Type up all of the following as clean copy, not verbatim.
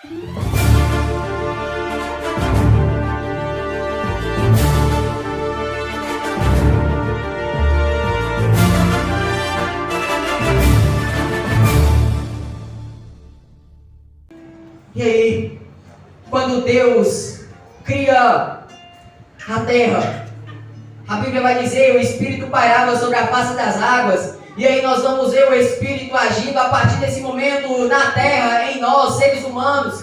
E aí, quando Deus cria a terra, a Bíblia vai dizer, o Espírito pairava sobre a face das águas, e aí nós vamos ver o Espírito agindo a partir desse momento na terra, em nós, seres humanos.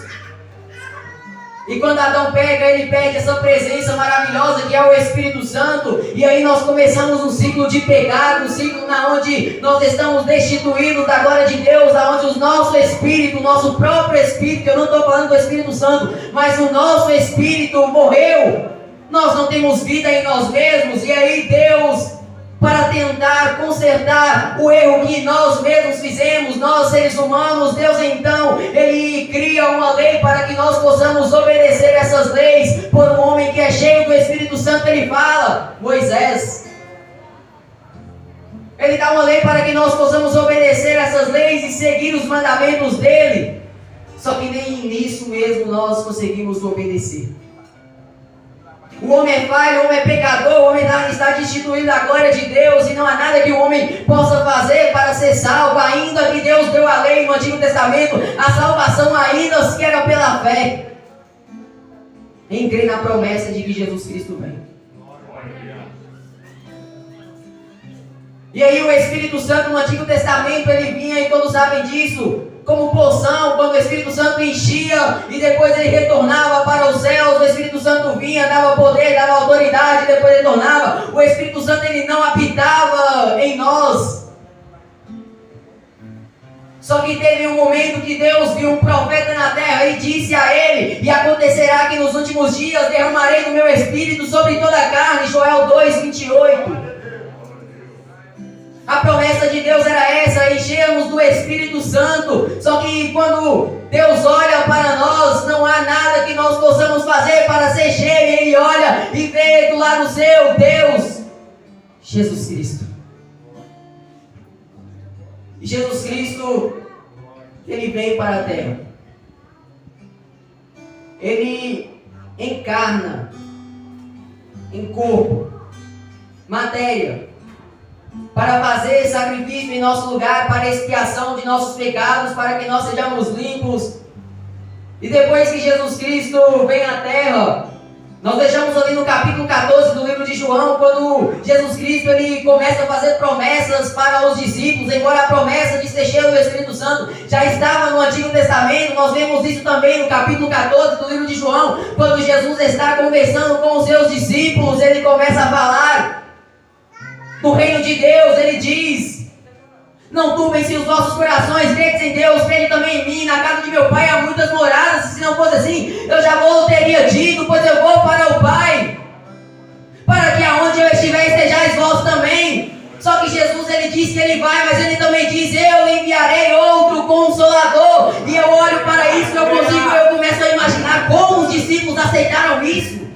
E quando Adão pega, ele perde essa presença maravilhosa que é o Espírito Santo. E aí nós começamos um ciclo de pecado, um ciclo onde nós estamos destituídos da glória de Deus, onde o nosso Espírito, o nosso próprio Espírito, eu não estou falando do Espírito Santo, mas o nosso Espírito morreu. Nós não temos vida em nós mesmos. E aí Deus, para tentar consertar o erro que nós mesmos fizemos, nós seres humanos, Deus então, Ele cria uma lei para que nós possamos obedecer essas leis. Por um homem que é cheio do Espírito Santo, Ele fala, Moisés, Ele dá uma lei para que nós possamos obedecer essas leis e seguir os mandamentos dEle. Só que nem nisso mesmo nós conseguimos obedecer. O homem é falho, o homem é pecador, o homem está destituído da glória de Deus, e não há nada que o homem possa fazer para ser salvo, ainda que Deus deu a lei no Antigo Testamento. A salvação ainda se era pela fé, em crer na promessa de que Jesus Cristo vem. E aí o Espírito Santo no Antigo Testamento, ele vinha, e todos sabem disso, como poção, quando o Espírito Santo enchia e depois ele retornava para os céus. O Espírito Santo vinha, dava poder, dava autoridade e depois retornava. O Espírito Santo, ele não habitava em nós. Só que teve um momento que Deus viu um profeta na terra e disse a ele: e acontecerá que nos últimos dias derramarei do meu Espírito sobre toda a carne. Joel 2:28. A promessa de Deus era essa, enchermos do Espírito Santo. Só que quando Deus olha para nós, não há nada que nós possamos fazer para ser cheio. Ele olha e vê do lado seu Deus, Jesus Cristo. E Jesus Cristo, Ele veio para a terra. Ele encarna em corpo, matéria, para fazer sacrifício em nosso lugar, para expiação de nossos pecados, para que nós sejamos limpos. E depois que Jesus Cristo vem à terra, nós deixamos ali no capítulo 14 do livro de João, quando Jesus Cristo, ele começa a fazer promessas para os discípulos. Embora a promessa de ser cheio do Espírito Santo já estava no Antigo Testamento, nós vemos isso também no capítulo 14 do livro de João, quando Jesus está conversando com os seus discípulos. Ele começa a falar do reino de Deus. Ele diz: não turbem-se os vossos corações, credes em Deus, crede também em mim. Na casa de meu pai há muitas moradas, se não fosse assim, eu já teria dito, pois eu vou para o Pai, para que aonde eu estiver estejais vós também. Só que Jesus, ele diz que ele vai, mas ele também diz: eu enviarei outro Consolador. E eu olho para isso, eu começo a imaginar como os discípulos aceitaram isso.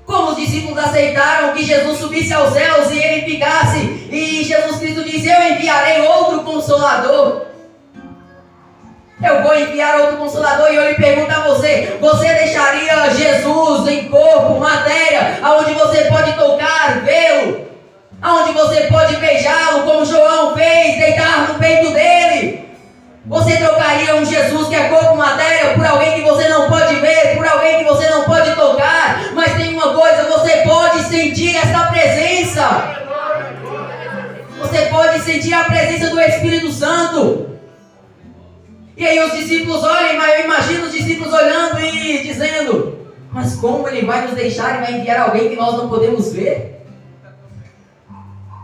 Como os discípulos aceitaram que Jesus subisse aos céus e ele ficasse, e Jesus Cristo diz: eu enviarei outro Consolador. Eu vou enviar outro Consolador. E eu lhe pergunto a você: você deixaria Jesus em corpo, matéria, aonde você pode tocar, vê-lo, aonde você pode beijá-lo, como João fez, deitar no peito dele? Você trocaria um Jesus que é corpo, matéria, por alguém que você não pode ver, por alguém que você não pode tocar? Mas tem uma coisa: você pode sentir essa presença. Você pode sentir a presença do Espírito Santo. E aí os discípulos olham, mas eu imagino os discípulos olhando e dizendo: mas como ele vai nos deixar e vai enviar alguém que nós não podemos ver?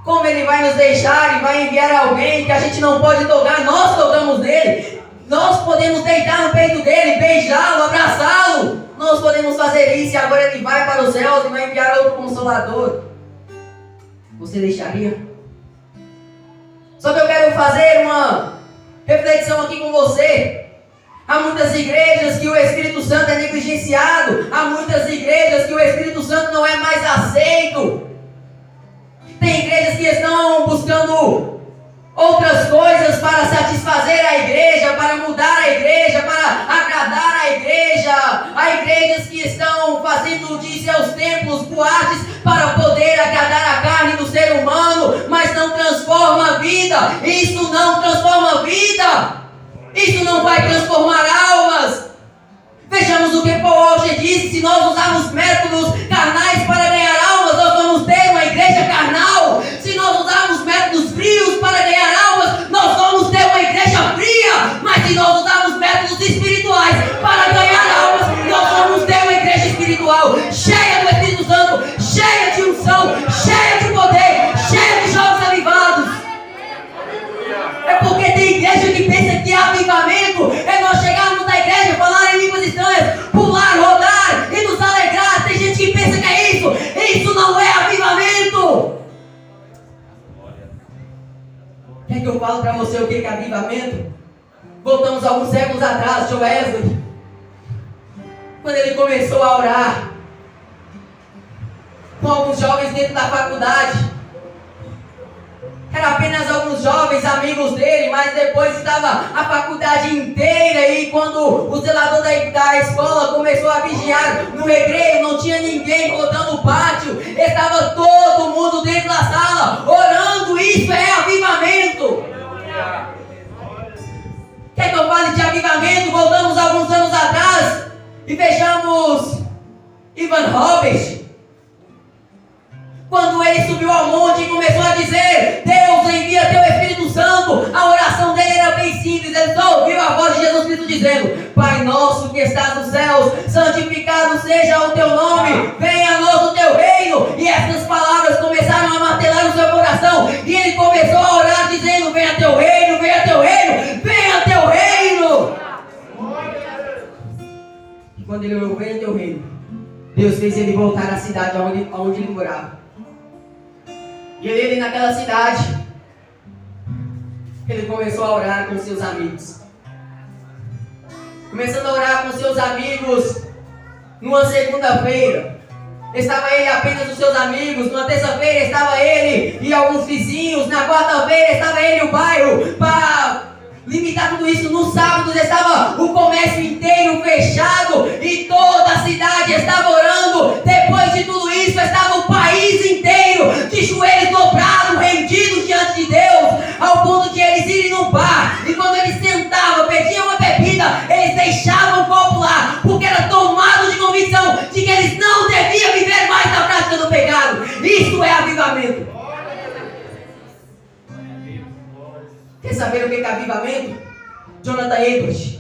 Como ele vai nos deixar e vai enviar alguém que a gente não pode tocar? Nós tocamos nele, nós podemos deitar no peito dele, beijá-lo, abraçá-lo. Nós podemos fazer isso, e agora ele vai para os céus e vai enviar outro Consolador. Você deixaria? Só que eu quero fazer uma reflexão aqui com você. Há muitas igrejas que o Espírito Santo é negligenciado. Há muitas igrejas que o Espírito Santo não é mais aceito. Tem igrejas que estão buscando outras coisas para satisfazer a igreja, para mudar a igreja, agradar a igrejas que estão fazendo de seus templos boates para poder agradar a carne do ser humano, mas não transforma a vida. Isso não transforma a vida. Isso não vai transformar almas. Vejamos o que Paul Washer disse: se nós usarmos métodos carnais para ganhar almas, nós vamos ter uma igreja carnal. Se nós usarmos métodos frios para ganhar almas, nós vamos ter uma igreja fria. Mas se nós usarmos métodos espirituais para ganhar almas, nós vamos ter uma igreja espiritual, cheia do Espírito Santo, cheia de unção, cheia de poder, cheia de jovens avivados. É porque tem igreja que pensa que avivamento é nós chegarmos na igreja, falar em línguas estranhas, pular, rodar e nos alegrar. Tem gente que pensa que é isso. Isso não é avivamento. Quer que eu fale para você o que é avivamento? Voltamos alguns séculos atrás, John Wesley, quando ele começou a orar com alguns jovens dentro da faculdade. Era apenas alguns jovens amigos dele, mas depois estava a faculdade inteira. E quando o zelador da escola começou a vigiar no recreio, não tinha ninguém rodando o pátio, estava todo mundo dentro da sala orando. Isso é avivamento. Quer que eu fale de avivamento? Voltamos alguns anos atrás e vejamos Ivan Robert. Quando ele subiu ao monte e começou a dizer: Deus, envia teu Espírito Santo, a oração dele era bem simples. Ele só ouviu a voz de Jesus Cristo dizendo: Pai nosso que estás nos céus, santificado seja o teu nome, venha a nós o teu reino. E essas palavras começaram a martelar no seu coração, e ele começou a orar dizendo: venha teu reino, venha teu reino, venha teu reino. E quando ele orou: venha teu reino, Deus fez ele voltar à cidade onde ele morava. E ele naquela cidade, ele começou a orar com seus amigos. Começando a orar com seus amigos numa segunda-feira. Estava ele apenas os seus amigos. Numa terça-feira estava ele e alguns vizinhos. Na quarta-feira estava ele e o bairro. Para limitar tudo isso, no sábado estava o comércio inteiro fechado e toda a cidade estava orando. Depois de tudo isso, estava o país inteiro de joelhos dobrados, rendidos diante de Deus, ao ponto de eles irem no bar e quando eles sentavam, pediam uma bebida, eles deixavam o copo lá, porque era tomado de convicção de que eles não deviam viver mais na prática do pecado. Isso é avivamento. Quer saber o que é avivamento? Jonathan Edwards.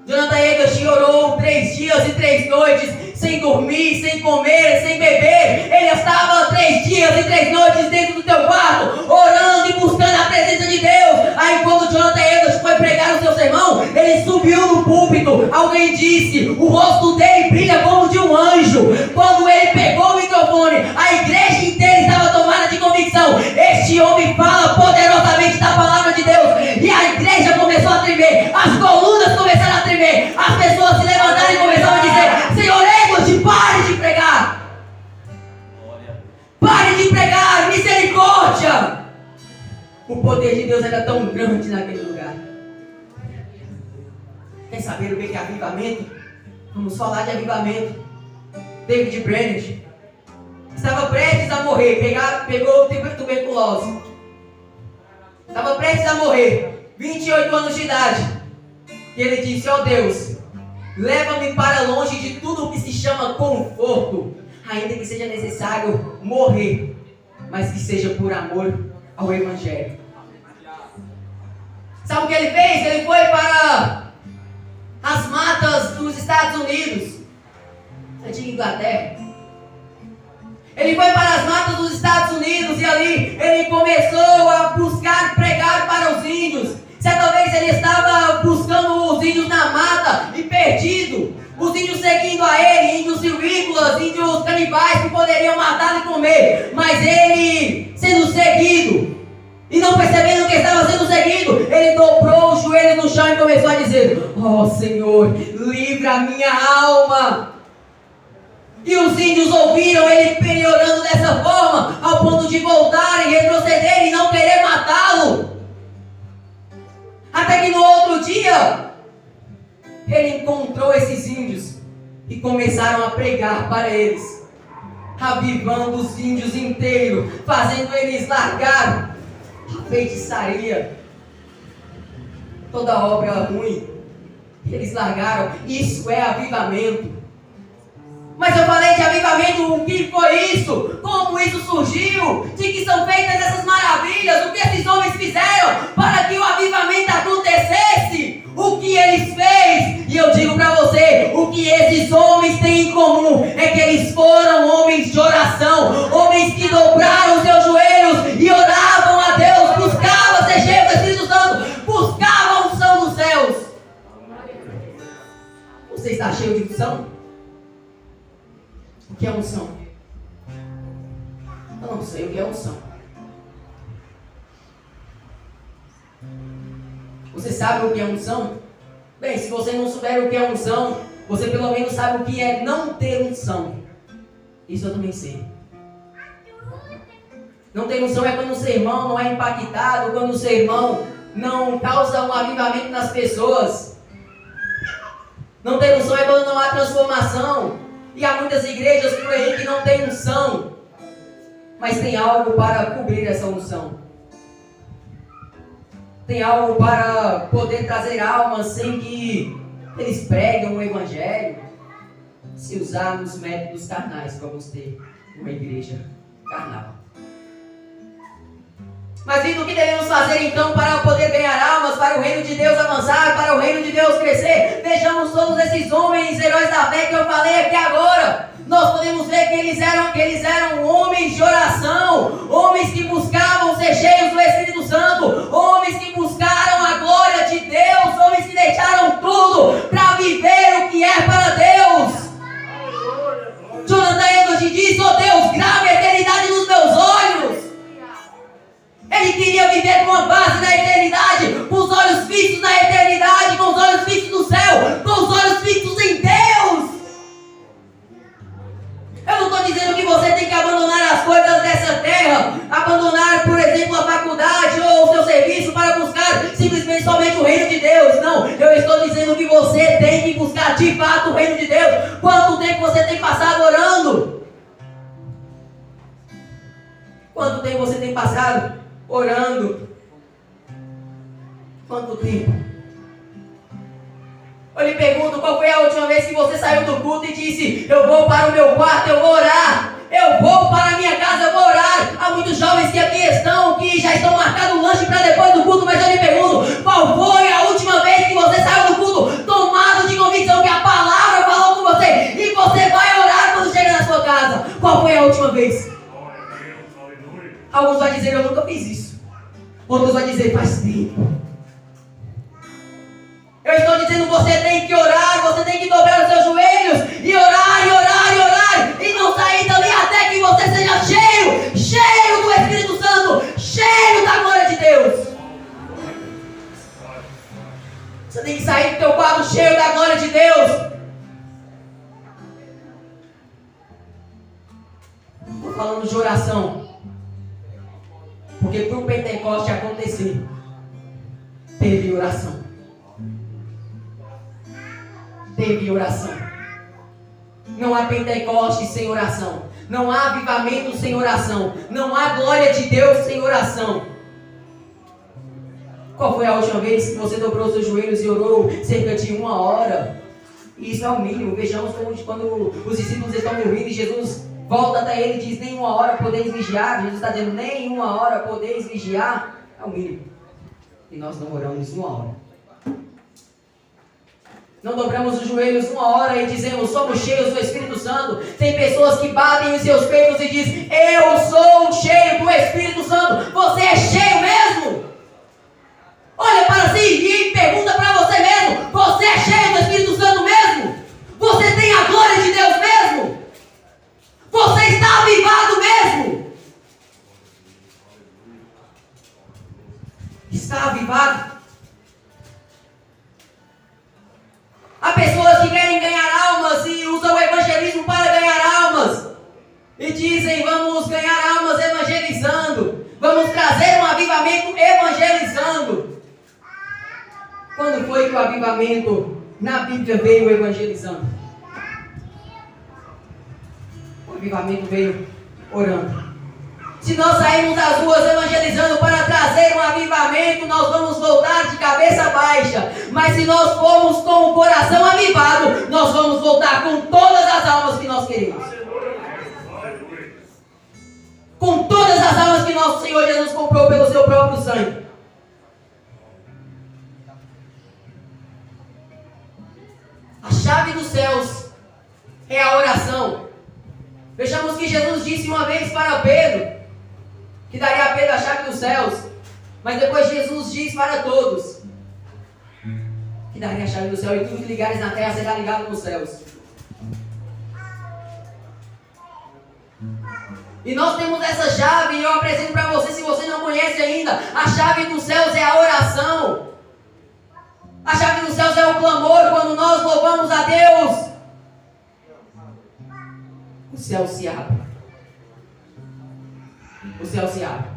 Jonathan Edwards orou 3 dias e 3 noites, sem dormir, sem comer, sem beber. Ele estava 3 dias e 3 noites dentro do teu quarto, orando e buscando a presença de Deus. Aí quando Jonathan Edwards foi pregar o seu sermão, ele subiu no púlpito. Alguém disse: o rosto dele brilha como de um anjo. Quando ele pegou o microfone, a igreja inteira estava tomada de convicção. Este homem fala poderosamente da palavra de Deus. E a igreja começou a tremer, as colunas começaram a tremer, as pessoas se levantaram e começaram a dizer: Senhor Edwards, pare de pregar, pare de pregar, misericórdia. O poder de Deus era tão grande naquele lugar. Quer saber o que é avivamento? Vamos falar de avivamento. David Brainerd estava prestes a morrer, pegou tuberculose. Estava prestes a morrer, 28 anos de idade. E ele disse: ó Deus, leva-me para longe de tudo o que se chama conforto, ainda que seja necessário morrer, mas que seja por amor ao Evangelho. Sabe o que ele fez? Ele foi para as matas dos Estados Unidos, antiga Inglaterra. Ele foi para as matas dos Estados Unidos e ali ele começou a buscar pregar para os índios. Certa vez ele estava buscando os índios na mata e perdido. Os índios seguindo a ele, índios silvícolas, índios canibais que poderiam matar e comer. Mas ele sendo seguido e não percebendo que estava sendo seguido, ele dobrou os joelhos no chão e começou a dizer: ó Senhor, livra a minha alma. E os índios ouviram ele orando dessa forma, ao ponto de voltarem, retrocederem e não querer matá-lo. Até que no outro dia, ele encontrou esses índios e começaram a pregar para eles, avivando os índios inteiros, fazendo eles largar a feitiçaria, toda obra ruim. Eles largaram. Isso é avivamento. Mas eu falei de avivamento, o que foi isso? Como isso surgiu? De que são feitas essas maravilhas? O que esses homens fizeram para que o avivamento acontecesse? O que eles fez? E eu digo para você, o que esses homens têm em comum é que eles foram homens de oração, homens que dobraram os seus joelhos e oravam a Deus, buscavam ser cheios do Espírito Santo, buscavam a unção dos céus. Você está cheio de unção? O que é unção? Eu não sei o que é unção. Você sabe o que é unção? Bem, se você não souber o que é unção, você pelo menos sabe o que é não ter unção. Isso eu também sei. Não ter unção é quando o sermão não é impactado, quando o sermão não causa um avivamento nas pessoas. Não ter unção é quando não há transformação. E há muitas igrejas por aí que não têm unção, mas tem algo para cobrir essa unção. Tem algo para poder trazer almas sem que eles preguem o evangelho. Se usarmos métodos carnais, vamos ter uma igreja carnal. Mas vindo o que devemos fazer então para poder ganhar almas, para o reino de Deus avançar, para o reino de Deus crescer? Vejamos todos esses homens, heróis da fé que eu falei aqui agora. Nós podemos ver que eles eram homens de oração, homens que buscavam ser cheios do Espírito Santo, homens que buscaram a glória de Deus, homens que deixaram tudo para viver o que é para Deus. Jonathan Edwards diz: "Oh Deus, grave a eternidade nos meus olhos." Ele queria viver com a base na eternidade, com os olhos fixos na eternidade, com os olhos fixos no céu, com os olhos fixos em Deus. Eu não estou dizendo que você tem que abandonar as coisas dessa terra, abandonar, por exemplo, a faculdade ou o seu serviço para buscar simplesmente somente o reino de Deus. Não, eu estou dizendo que você tem que buscar de fato o reino de Deus. Quanto tempo você tem passado orando? Quanto tempo você tem passado orando? Quanto tempo? Eu lhe pergunto, qual foi a última vez que você saiu do culto e disse: "Eu vou para o meu quarto, eu vou orar. Eu vou para a minha casa, eu vou orar." Há muitos jovens que aqui estão, que já estão marcando o lanche para depois do culto, mas eu lhe pergunto, qual foi a última vez que você saiu do culto tomado de convicção que a palavra falou com você e você vai orar quando chega na sua casa? Qual foi a última vez? Alguns vão dizer: "Eu nunca fiz isso." Outros vão dizer: "Faz tempo." Eu estou dizendo, você tem que orar, você tem que dobrar os seus joelhos e orar, e orar, e orar, e não sair dali até que você seja cheio do Espírito Santo, cheio da glória de Deus. Você tem que sair do teu quarto cheio da glória de Deus. Estou falando de oração, porque para o Pentecoste acontecer, teve oração. Teve oração. Não há Pentecoste sem oração. Não há avivamento sem oração. Não há glória de Deus sem oração. Qual foi a última vez que você dobrou seus joelhos e orou cerca de 1 hora? Isso é o mínimo. Vejamos como quando os discípulos estão dormindo e Jesus volta até ele e diz: "Nem 1 hora podeis vigiar." Jesus está dizendo: "Nem 1 hora podeis vigiar." É o mínimo. E nós não oramos 1 hora. Não dobramos os joelhos 1 hora e dizemos: "Somos cheios do Espírito Santo." Tem pessoas que batem os seus peitos e dizem: "Eu sou cheio do Espírito Santo." Você é cheio mesmo? Olha para si e pergunta para você mesmo: você é cheio do Espírito Santo mesmo? Você tem a glória de Deus mesmo? Você está avivado mesmo? Está avivado? Há pessoas que querem ganhar almas e usam o evangelismo para ganhar almas. E dizem: "Vamos ganhar almas evangelizando. Vamos trazer um avivamento evangelizando." Quando foi que o avivamento na Bíblia veio evangelizando. O avivamento veio orando. Se nós sairmos das ruas evangelizando para trazer um avivamento, nós vamos voltar de cabeça baixa. Mas se nós formos com o coração avivado, nós vamos voltar com todas as almas que nós queremos. Com todas as almas que nosso Senhor Jesus comprou pelo seu próprio sangue. A chave dos céus é a oração. Vejamos que Jesus disse uma vez para Pedro que daria a Pedro a chave dos céus, mas depois Jesus diz para todos que daria a chave do céu, e tudo que ligares na terra será ligado nos céus. E nós temos essa chave, e eu apresento para você, se você não conhece ainda. A chave dos céus é a oração. A chave dos céus é o clamor. Quando nós louvamos a Deus, o céu se abre. O céu se abre.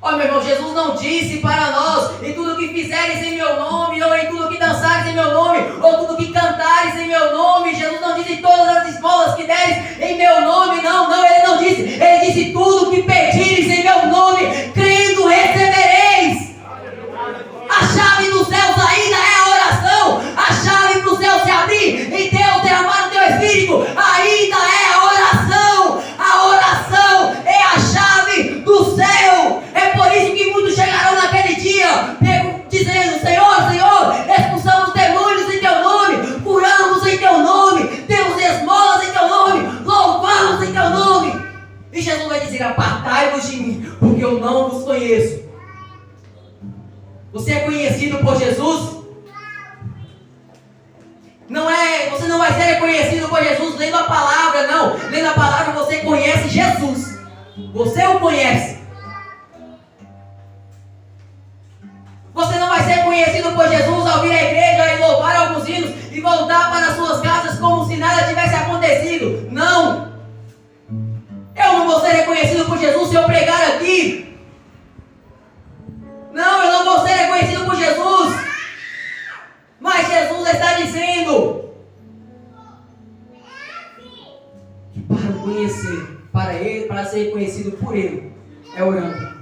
Ó, meu irmão, Jesus não disse para nós: em tudo que fizeres em meu nome, ou em tudo que dançares em meu nome, ou tudo que cantares em meu nome. Jesus não disse: todas as esmolas que deres em meu nome. Não, ele não disse. Ele disse: tudo que pedires em meu nome, crendo recebereis. A chave dos céus ainda é a oração. A chave para o céu se abrir e Deus derramar o teu Espírito ainda é a oração. A oração é a chave do céu. É por isso que muitos chegarão naquele dia dizendo: Senhor, Senhor, expulsamos demônios em teu nome, curamos em teu nome, temos esmolas em teu nome, louvamos em teu nome. E Jesus vai dizer: apartai-vos de mim, porque eu não vos conheço. Você é conhecido por Jesus? Você não vai ser reconhecido por Jesus lendo a palavra, não. Lendo a palavra você conhece Jesus. Você o conhece. Você não vai ser conhecido por Jesus ao vir à igreja e louvar alguns hinos e voltar para suas casas como se nada tivesse acontecido. Não. Eu não vou ser reconhecido por Jesus se eu pregar aqui. Não, eu não vou ser reconhecido por Jesus. Mas Jesus está dizendo que para conhecer, para ser reconhecido por Ele, é orando.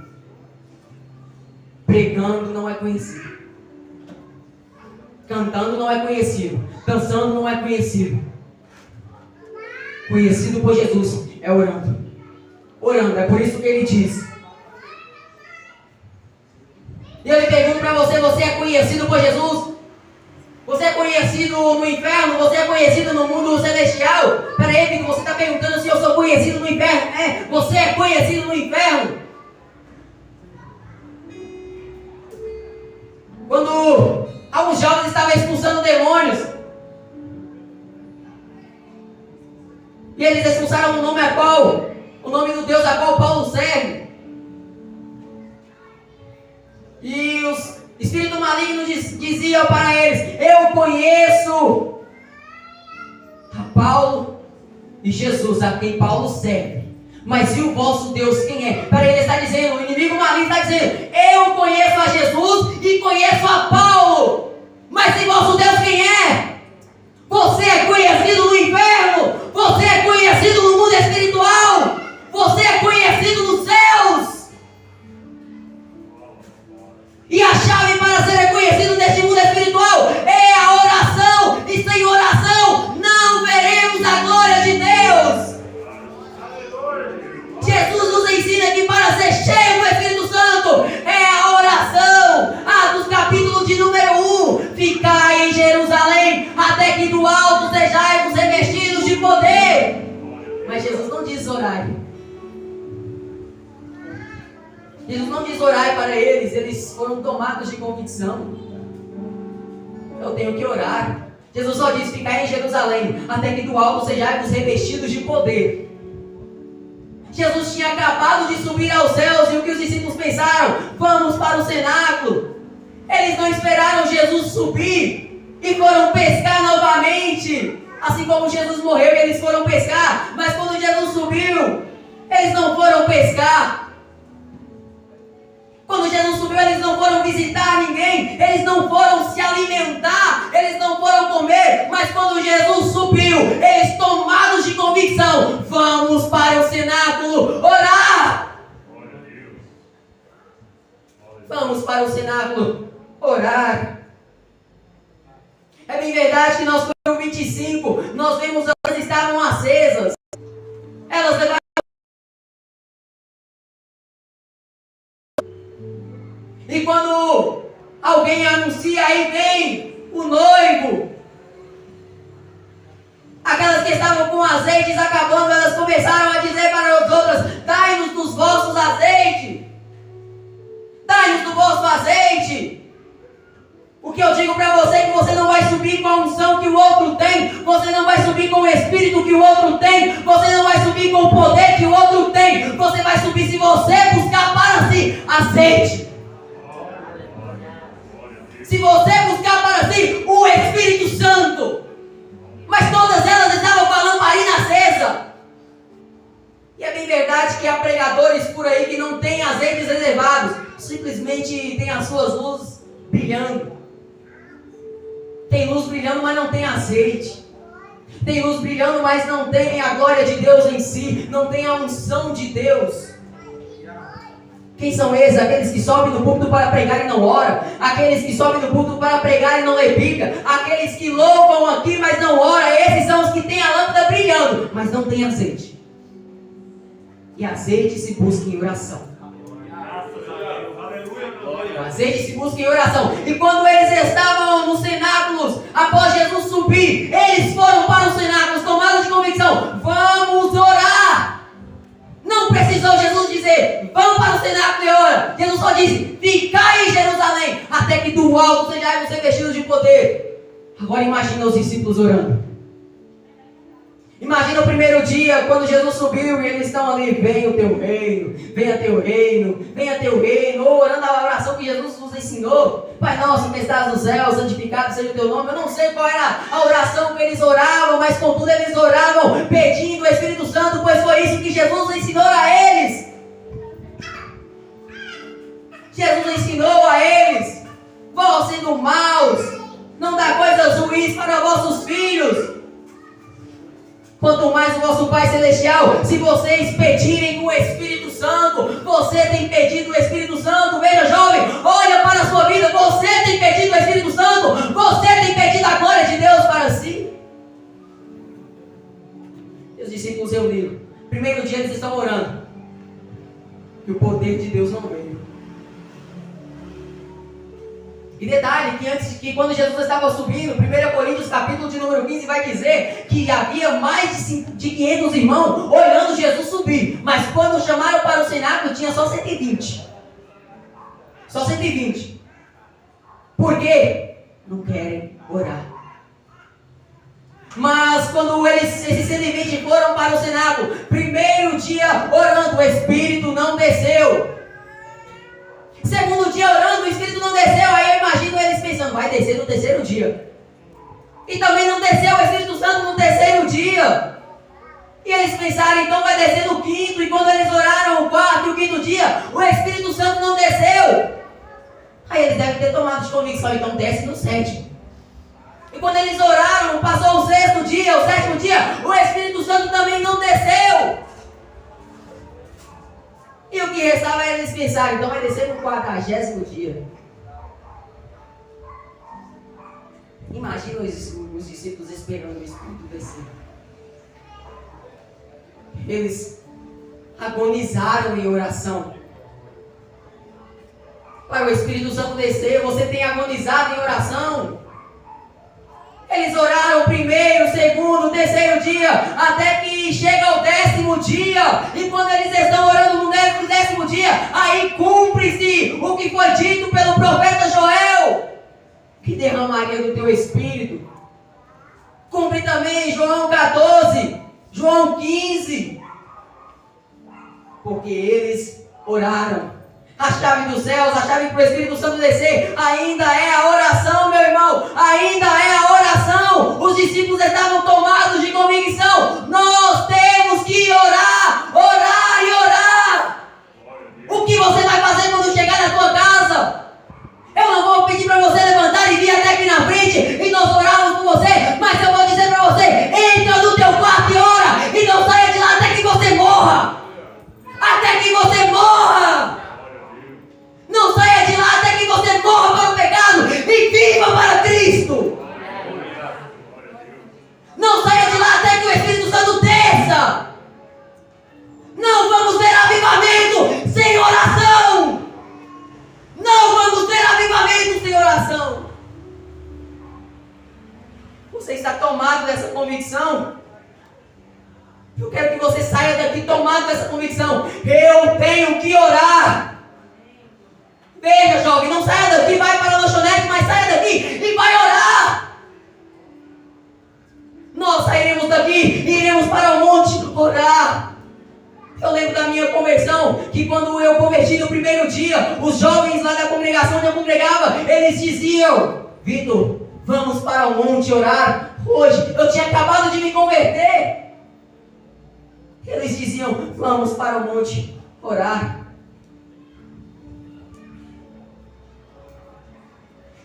Pregando não é conhecido. Cantando não é conhecido. Dançando não é conhecido. Conhecido por Jesus é orando. Orando, é por isso que Ele diz. E eu lhe pergunto para você: você é conhecido por Jesus? Você é conhecido no inferno? Você é conhecido no mundo celestial? Pera aí, Bico, você está perguntando se eu sou conhecido no inferno? É, você é conhecido no inferno. Quando alguns jovens estavam expulsando demônios, e eles expulsaram o nome a qual? O nome do Deus a qual Paulo serve. E os espíritos malignos diziam para eles: eu conheço a Paulo e Jesus, a quem Paulo serve. Mas e o vosso Deus quem é? Para ele está dizendo, o inimigo maligno está dizendo: eu conheço a Jesus e conheço a Paulo. Mas e vosso Deus quem é? Você é conhecido no inferno. Você é conhecido no mundo espiritual. Você é conhecido nos céus. E a chave para ser reconhecido neste mundo espiritual é a oração. E sem oração não veremos a glória de Deus. Jesus nos ensina que para ser cheio do Espírito Santo é a oração. Atos capítulo de número 1. Ficai em Jerusalém até que do alto sejais revestidos de poder. Mas Jesus não diz orai. Jesus não diz orai para eles. Eles foram tomados de convicção. Eu tenho que orar. Jesus só diz: ficai em Jerusalém até que do alto sejais revestidos de poder. Jesus tinha acabado de subir aos céus, e o que os discípulos pensaram? Vamos para o cenáculo. Eles não esperaram Jesus subir e foram pescar novamente. Assim como Jesus morreu e eles foram pescar. Mas quando Jesus subiu, eles não foram pescar. Quando Jesus subiu, eles não foram visitar ninguém. Eles não foram se alimentar. Eles não foram quando Jesus subiu, eles tomados de convicção, vamos para o cenáculo orar. Vamos para o cenáculo orar. É bem verdade que nós, no 25, nós vemos elas estavam acesas. Elas levaram. E quando alguém anuncia, aí vem o noivo. Aquelas que estavam com azeites acabando, elas começaram a dizer para as outras: dai-nos dos vossos azeites. Dai-nos do vosso azeite. O que eu digo para você é que você não vai subir com a unção que o outro tem. Você não vai subir com o espírito que o outro tem. Você não vai subir com o poder que o outro tem. Você vai subir se você buscar para si azeite. Se você buscar para si o Espírito Santo. Mas todas elas estavam com a lamparina acesa. E é bem verdade que há pregadores por aí que não têm azeites reservados. Simplesmente tem as suas luzes brilhando. Tem luz brilhando, mas não tem azeite. Tem luz brilhando, mas não tem a glória de Deus em si. Não tem a unção de Deus. Quem são esses? Aqueles que sobem no púlpito para pregar e não oram. Aqueles que sobem no púlpito para pregar e não lê Bíblia. Aqueles que louvam aqui, mas não oram. Esses são os que têm a lâmpada brilhando, mas não tem azeite. E azeite se busca em oração. O azeite se busca em oração. E quando eles estavam nos cenáculos, após Jesus subir, eles foram para os cenáculos, tomados de convicção: vamos orar. Não precisou Jesus dizer: vamos para o cenáculo e ora. Jesus só disse: ficai em Jerusalém, até que do alto sejais você vestidos de poder. Agora imagina os discípulos orando. Imagina o primeiro dia, quando Jesus subiu e eles estão ali: venha o teu reino, venha teu reino, venha teu reino, ou orando a oração que Jesus nos ensinou: Pai nosso que estás no céu, santificado seja o teu nome. Eu não sei qual era a oração que eles oravam, mas contudo eles oravam pedindo o Espírito Santo, pois foi isso que Jesus ensinou a eles. Jesus ensinou a eles: vós sendo maus, não dá coisas ruins para vossos filhos. Quanto mais o vosso Pai Celestial, se vocês pedirem o Espírito Santo. Você tem pedido o Espírito Santo. Veja, jovem, olha para a sua vida. Você tem pedido o Espírito Santo. Você tem pedido a glória de Deus para si. E os discípulos reuniram. Primeiro dia eles estão orando, e o poder de Deus não veio. E detalhe, que quando Jesus estava subindo, 1 Coríntios capítulo de número 15 vai dizer que havia mais de 500 irmãos olhando Jesus subir. Mas quando chamaram para o cenáculo, tinha só 120. Só 120. Por quê? Não querem orar. Mas quando esses 120 foram para o cenáculo, primeiro dia orando, o Espírito não desceu. Segundo dia orando, o Espírito não desceu. Aí eu imagino eles pensando: vai descer no terceiro dia. E também não desceu o Espírito Santo no terceiro dia. E eles pensaram: então vai descer no quinto. E quando eles oraram o quarto e o quinto dia, o Espírito Santo não desceu. Aí eles devem ter tomado de convicção: então desce no sétimo. E quando eles oraram, passou o sexto dia, o sétimo dia, o Espírito Santo também não desceu. E o que restava era eles pensarem: então vai descer no 40º dia. Imagina os discípulos esperando o Espírito descer. Eles agonizaram em oração. Para o Espírito Santo descer, você tem agonizado em oração? Eles oraram o primeiro, segundo, terceiro dia, até que chega ao 10º dia. E quando eles estão orando no 10º dia, aí cumpre-se o que foi dito pelo profeta Joel, que derramaria do teu Espírito. Cumpre também João 14, João 15. Porque eles oraram. A chave dos céus, a chave para o Espírito Santo descer, ainda é a oração, meu irmão. Ainda é a oração. Os discípulos estavam tomados de convicção. Nós temos que orar, orar e orar. O que você vai fazer quando chegar na tua casa? Eu não vou pedir para você levantar e vir até aqui na frente e nós orarmos por você, mas eu vou dizer Você está tomado dessa convicção? Eu quero que você saia daqui tomado dessa convicção. Eu tenho que orar. Veja, jovem, não saia daqui, vai para a lanchonete, mas saia daqui e vai orar. Nós sairemos daqui e iremos para o monte orar. Eu lembro da minha conversão, que quando eu converti no primeiro dia, os jovens lá da congregação onde eu congregava, eles diziam: Vitor, vamos para o monte orar. Hoje, eu tinha acabado de me converter. Eles diziam: vamos para o monte orar.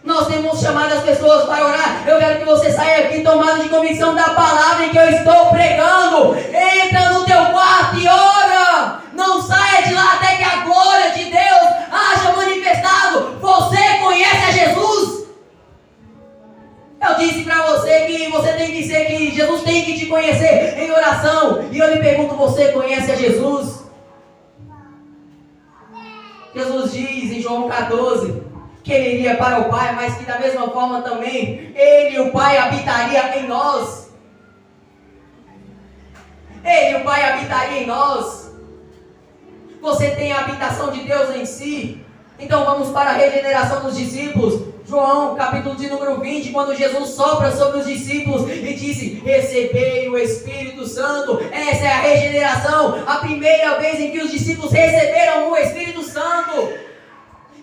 Nós temos chamado as pessoas para orar. Eu quero que você saia aqui tomado de convicção da palavra que eu estou pregando. Entra no teu quarto e ora. Não saia de lá até que a glória de Deus haja manifestado. Você conhece a Jesus? Eu disse para você que você tem que ser, que Jesus tem que te conhecer em oração. E eu lhe pergunto, você conhece a Jesus? Jesus diz em João 14... que ele iria para o Pai, mas que da mesma forma também ele e o Pai habitaria em nós. Ele e o Pai habitaria em nós. Você tem a habitação de Deus em si. Então vamos para a regeneração dos discípulos. João, capítulo de número 20, quando Jesus sopra sobre os discípulos e disse: recebei o Espírito Santo. Essa é a regeneração, a primeira vez em que os discípulos receberam o Espírito Santo.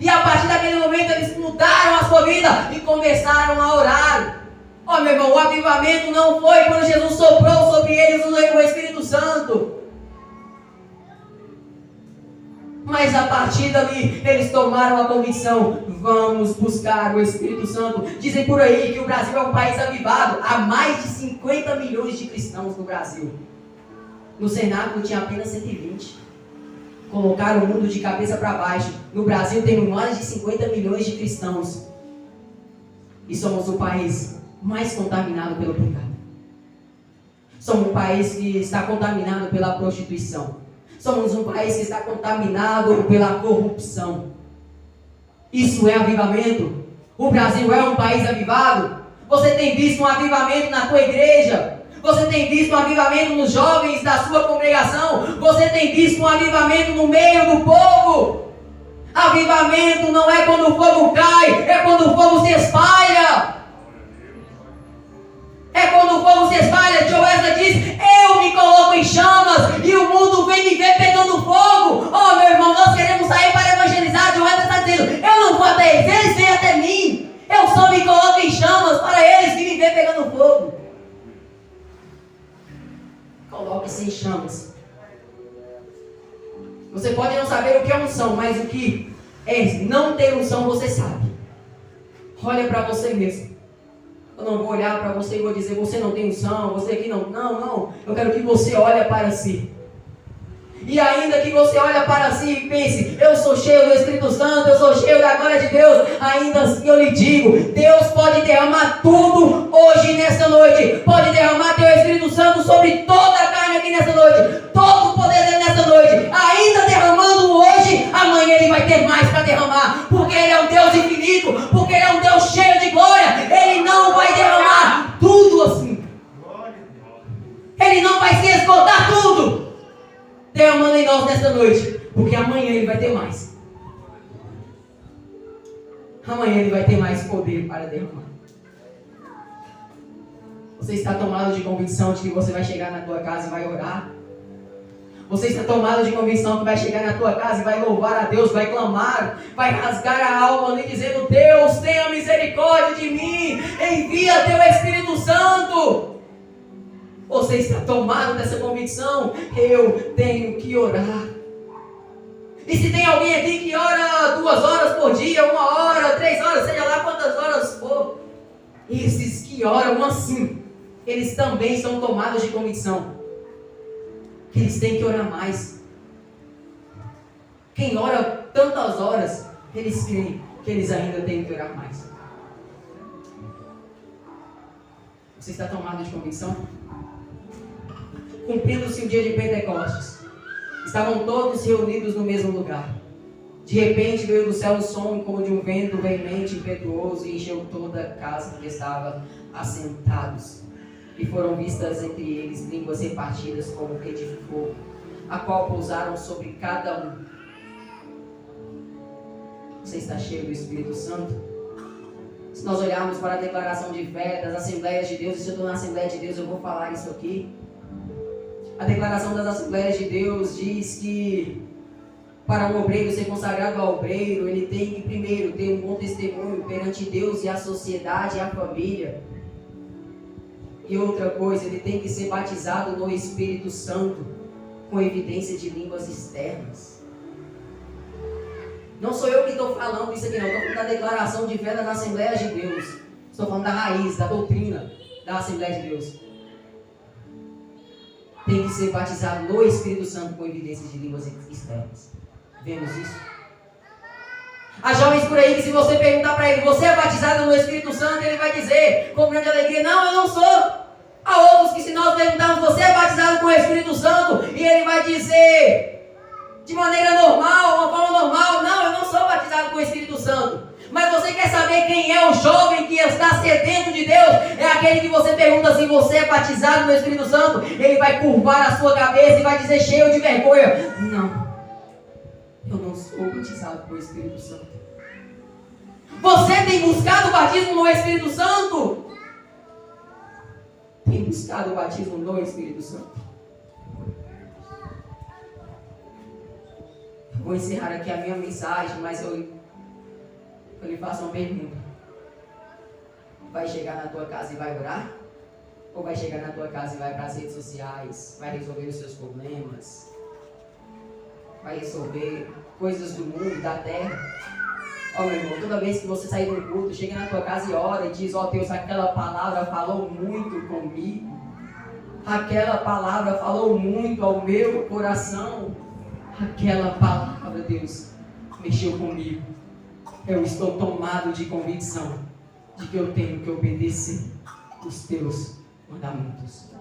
E a partir daquele momento eles mudaram a sua vida e começaram a orar. Ó, meu irmão, o avivamento não foi quando Jesus soprou sobre eles o Espírito Santo. Mas a partir dali eles tomaram a convicção: vamos buscar o Espírito Santo. Dizem por aí que o Brasil é um país avivado. Há mais de 50 milhões de cristãos no Brasil. No Senado tinha apenas 120. Colocaram o mundo de cabeça para baixo. No Brasil temos mais de 50 milhões de cristãos. E somos o país mais contaminado pelo pecado. Somos um país que está contaminado pela prostituição. Somos um país que está contaminado pela corrupção. Isso é avivamento? O Brasil é um país avivado? Você tem visto um avivamento na tua igreja? Você tem visto um avivamento nos jovens da sua congregação? Você tem visto um avivamento no meio do povo? Avivamento não é quando o fogo cai, é quando o fogo se espalha. É quando o fogo se espalha. Joelza diz: eu me coloco em chamas e o mundo vem me ver pegando fogo. Oh, meu irmão, nós queremos sair para evangelizar. Joelza está dizendo: eu não vou até eles vêm até mim. Eu só me coloco em chamas para eles que me ver pegando fogo. Coloque-se em chamas. Você pode não saber o que é unção, mas o que é não ter unção você sabe. Olha para você mesmo. Eu não vou olhar para você e vou dizer: você não tem unção, você aqui não. Não. Eu quero que você olhe para si. E ainda que você olhe para si e pense: eu sou cheio do Espírito Santo, eu sou cheio da glória de Deus. Ainda assim eu lhe digo: Deus pode derramar tudo hoje nessa noite. Pode derramar teu Espírito Santo sobre toda a carne aqui nessa noite. Todo o poder dele nessa noite. Ainda derramando hoje, amanhã ele vai ter mais para derramar. Porque ele é um Deus infinito. Porque ele é um Deus cheio de glória. Ele não vai derramar tudo assim. Ele não vai se esgotar tudo derramando em nós nesta noite, porque amanhã ele vai ter mais. Amanhã ele vai ter mais poder para derramar. Você está tomado de convicção de que você vai chegar na tua casa e vai orar? Você está tomado de convicção que vai chegar na tua casa e vai louvar a Deus, vai clamar, vai rasgar a alma ali dizendo: Deus, tenha misericórdia de mim, envia teu Espírito Santo. Você está tomado dessa convicção: eu tenho que orar. E se tem alguém aqui que ora 2 horas por dia, 1 hora, 3 horas, seja lá quantas horas for, esses que oram assim, eles também são tomados de convicção que eles têm que orar mais. Quem ora tantas horas, eles creem que eles ainda têm que orar mais. Você está tomado de convicção? Cumprindo-se o dia de Pentecostes, estavam todos reunidos no mesmo lugar. De repente veio do céu um som como de um vento veemente, impetuoso, e encheu toda a casa onde estavam assentados. E foram vistas entre eles línguas repartidas como que de fogo, a qual pousaram sobre cada um. Você está cheio do Espírito Santo? Se nós olharmos para a declaração de fé das Assembleias de Deus, e se eu estou na Assembleia de Deus, eu vou falar isso aqui. A declaração das Assembleias de Deus diz que para um obreiro ser consagrado ao obreiro, ele tem que primeiro ter um bom testemunho perante Deus e a sociedade e a família. E outra coisa, ele tem que ser batizado no Espírito Santo, com evidência de línguas externas. Não sou eu que estou falando isso aqui não, estou falando da declaração de fé das Assembleias de Deus. Estou falando da raiz, da doutrina da Assembleia de Deus. Tem que ser batizado no Espírito Santo com evidências de línguas externas. Vemos isso? Há jovens por aí que, se você perguntar para ele, você é batizado no Espírito Santo, ele vai dizer com grande alegria, não, eu não sou. Há outros que, se nós perguntarmos, você é batizado com o Espírito Santo, e ele vai dizer de maneira normal, uma forma normal, não, eu não sou batizado com o Espírito Santo. Mas você quer saber quem é o jovem que está sedento de Deus? É aquele que você pergunta assim, você é batizado no Espírito Santo? Ele vai curvar a sua cabeça e vai dizer cheio de vergonha, não, eu não sou batizado com o Espírito Santo. Você tem buscado o batismo no Espírito Santo? Tem buscado o batismo no Espírito Santo? Vou encerrar aqui a minha mensagem, mas eu lhe faço uma pergunta. Vai chegar na tua casa e vai orar? Ou vai chegar na tua casa e vai para as redes sociais, vai resolver os seus problemas, vai resolver coisas do mundo, da terra? Ó, meu irmão, toda vez que você sair do culto, chega na tua casa e ora e diz, ó Deus, aquela palavra falou muito comigo. Aquela palavra falou muito ao meu coração. Aquela palavra, Deus, mexeu comigo. Eu estou tomado de convicção de que eu tenho que obedecer os teus mandamentos.